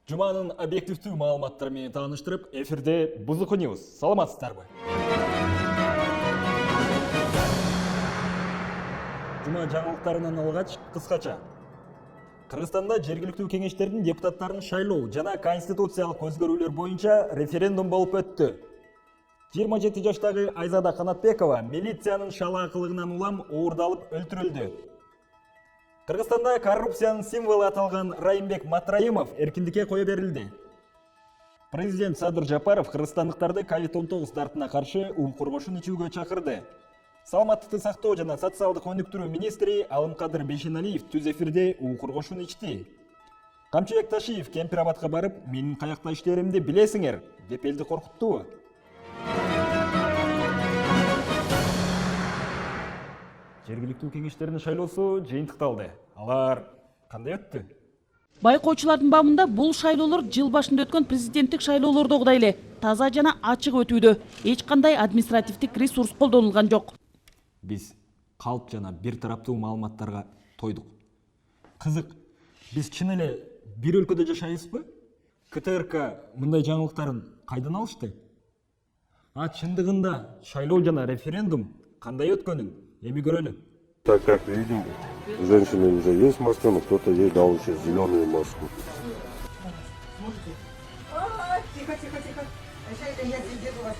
Жуманын объективдүү маалыматтары менен тааныштырып, эфирде Бузуку Ньюс. Саламатсыздарбы? Жума жаңылыктарынан алгач кыскача. Кыргызстанда жергиликтүү кеңештердин депутаттарын шайлоо жана конституциялык өзгөрүүлөр боюнча референдум болуп өттү. 27 жаштагы Айзада Канатбекова милициянын шалаакылыгынан улам уурдалып өлтүрүлдү. Кыргызстанда коррупциянын символу аталган Райымбек Матраимов эркиндикке кое берилди. Президент Садыр Жапаров кыргызстандыктарды COVID-19 дартына каршы уул коргошун ичүүгө чакырды. Саламаттыкты сактоо жана социалдык өнүктүрүү министри Алымкадыр Бейшеналиев түз эфирде уул коргошун ичти. Камчыбек Ташиев Кемпир Абадка барып, менин каякта иштеримди билесиңер, деп элди коркутту. Жергиликтүү кеңештердин шайлоосу жыйынтыкталды. Алар кандай өттү? Байкоочулардын бабында бул шайлоолор жыл башында өткөн президенттик шайлоолордогудай эле таза жана ачык өтүүдө. Эч кандай административдик ресурс колдонулган жок. Биз калп жана бир тараптуу маалыматтарга тойдук. Кызык, биз чын эле бир өлкөдө жашайбызбы? КТРК мындай жаңылыктарын кайдан алышты? Чындыгында шайлоо жана референдум кандай өткөнүн эми көрөлү. Так как видим, у женщины уже есть маска, но кто-то ей дал еще зеленую маску. Тихо. Сейчас я держу вас.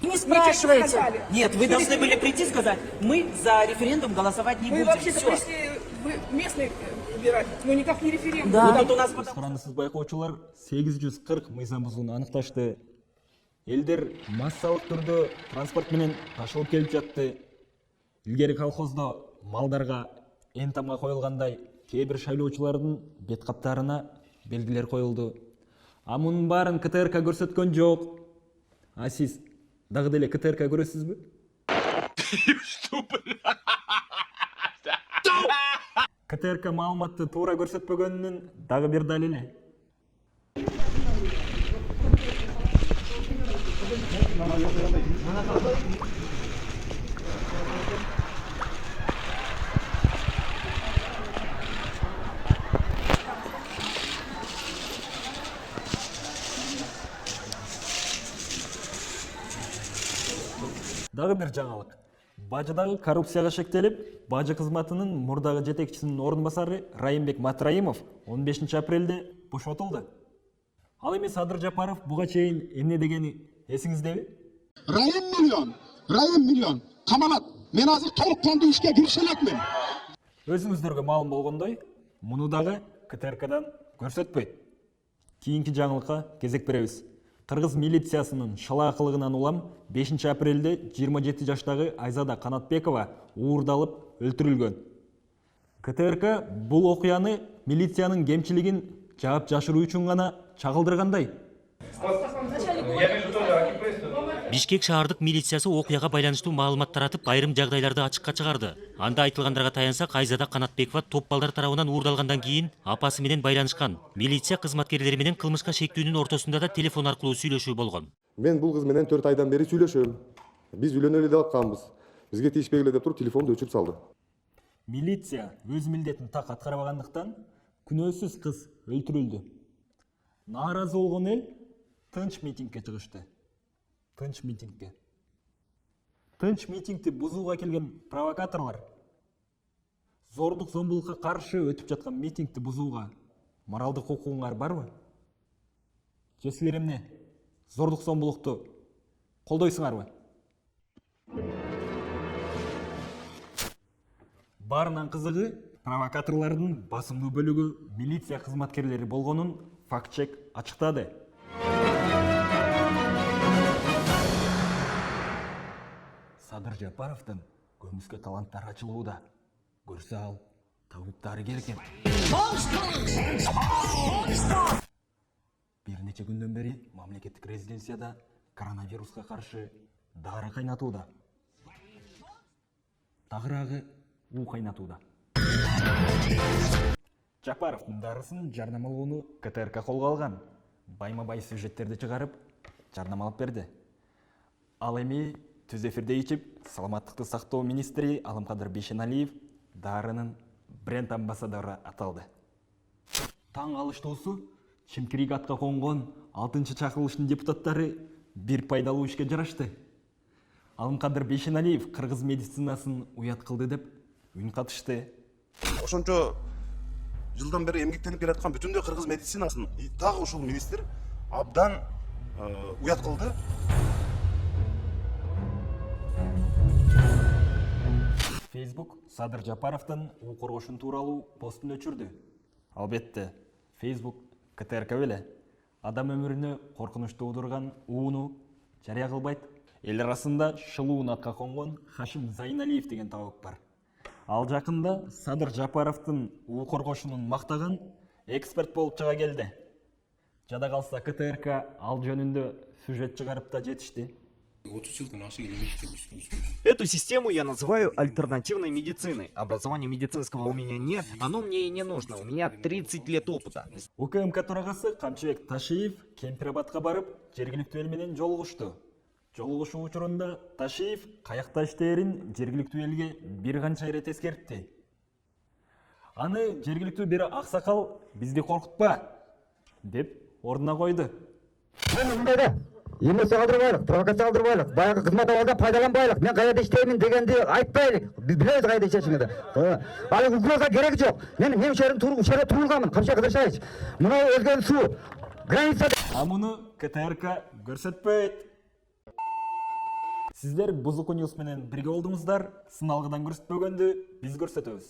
Не спрашивайте. Нет, вы должны были прийти и сказать, мы за референдум голосовать не Вы будем. вообще-то Всё. пришли вы местных выбирать, но никак не референдум. Да. Вот у нас Карандысыз байкоочулар 840 мыйзам бузууну аныкташты. Элдер массалык түрдө транспорт менен ташылып келип жатты. Илгери колхоздо малдарга эн тамга коюлгандай кээ бир шайлоочулардын бет каптарына белгилер коюлду. Мунун баарын КТРК көрсөткөн жок. Сиз дагы деле КТРК көрөсүзбү? КТРК маалыматты туура көрсөтпөгөнүнүн дагы бир далили. Дагы бир жаңылык. Бажыдагы коррупцияга шектелип, бажы кызматынын мурдагы жетекчисинин орун басары Райымбек Матраимов 15 апрелде бошотулду. Ал эми Садыр Жапаров буга чейин эмне дегени эсиңиздеби? Райым миллион. Камалат. Мен азыр толукканды ишке кирише элекмин. Өзүңүздөргө маалым болгондой, муну дагы КТРКдан көрсөтпөйт. Кийинки жаңылыкка кезек беребиз. Кыргыз милициясынын шалаакылыгынан улам 5 апрелде 27 жаштагы Айзада Канатбекова уурдалып өлтүрүлгөн. КТРК бул окуяны милициянын кемчилигин жаап жашыруу үчүн гана чагылдыргандай. Бишкек шаардык милициясы окуяга байланыштуу маалымат таратып, айрым жагдайларды ачыкка чыгарды. Анда айтылгандарга таянсак, Айзада Канатбекова топ балдар тарабынан уурдалгандан кийин апасы менен байланышкан. Милиция кызматкерлери менен кылмышка шектүүнүн ортосунда да телефон аркылуу сүйлөшүү болгон. Мен бул кыз менен 4 айдан бери сүйлөшөм. Биз үйлөнөлү деп атканбыз. Бизге тийишпегиле деп туруп телефонду өчүрүп салды. Милиция өз милдетин так аткарбагандыктан күнөөсүз кыз өлтүрүлдү. Нааразы болгон эл тынч митингге чыгышты. Тынч митингди бузууга келген провокаторлор зордук зомбулукка каршы өтүп жаткан митингди бузууга моралдык укугуңар барбы? Же силер эмне? Зордук зомбулукту колдойсуңарбы? Баарынан кызыгы, провокаторлордун басымдуу бөлүгү милиция кызматкерлери болгонун факт-чек ачыктады. Садыр Жапаровдун көмүскө таланттары ачылууда. Көрсө ал табып дарыгер экен. Бир нече күндөн бери мамлекеттик резиденцияда коронавируска каршы дары кайнатууда. Тагыраагы уу кайнатууда. Жапаровдун дарысын жарнамалоону КТРК колго алган. Байма-бай сюжеттерди чыгарып, жарнамалап берди. Ал эми түз эфирде ичип, саламаттыкты сактоо министри Алымкадыр Бейшеналиев дарынын бренд амбассадору аталды. Таң алыштуусу чимкирик атка конгон 6-чы чакырылыштын депутаттары бир пайдалуу ишке жарашты. Алымкадыр Бейшеналиев кыргыз медицинасын уят кылды деп үн катышты. Ошончо жылдан бери эмгектенип келаткан бүтүндөй кыргыз медицинасын дагы ушул министр абдан уят кылды. Facebook Садыр Жапаровдун уу коргошун тууралуу постун өчүрдү. Албетте, Facebook КТРК беле адам өмүрүнө коркунуч туудурган ууну жарыя кылбайт. Эл арасында шылуун атка конгон Хашим Зайналиев деген табак бар. Ал жакында Садыр Жапаровдун уу коргошунун мактаган эксперт болуп чыга келди. Жада калса КТРК ал жөнүндө сюжет чыгарып да жетишти. Эту систему я называю альтернативной медициной. Образования медицинского у меня нет, оно мне и не нужно. У меня 30 лет опыта. УКМК төрагасы Камчыбек Ташиев Кемпирабадка барып, жергиликтүү эл менен жолугушту. Жолугушуу учурунда Ташиев каякта иштээрин жергиликтүү элге бир канча ирет эскертти. Аны жергиликтүү бир аксакал бизди коркутпа деп ордуна койду. Эмнесе калтырбайлык, провокация калтырбайлык, баягы кызмат абалдан пайдаланбайлык. Мен каяда иштеймин дегенди айтпайлык. Биз билебиз каяда иштешиңизди. Ал угроза керек жок. Мен учурда турулганмын, Камчыбек Кыдыршаевич. Мына өзгөн суу. Граница. А муну КТРК көрсөтпөйт. Сиздер Бузуку Ньюс менен бирге болдуңуздар. Сыналгыдан көрсөтпөгөндү биз көрсөтөбүз.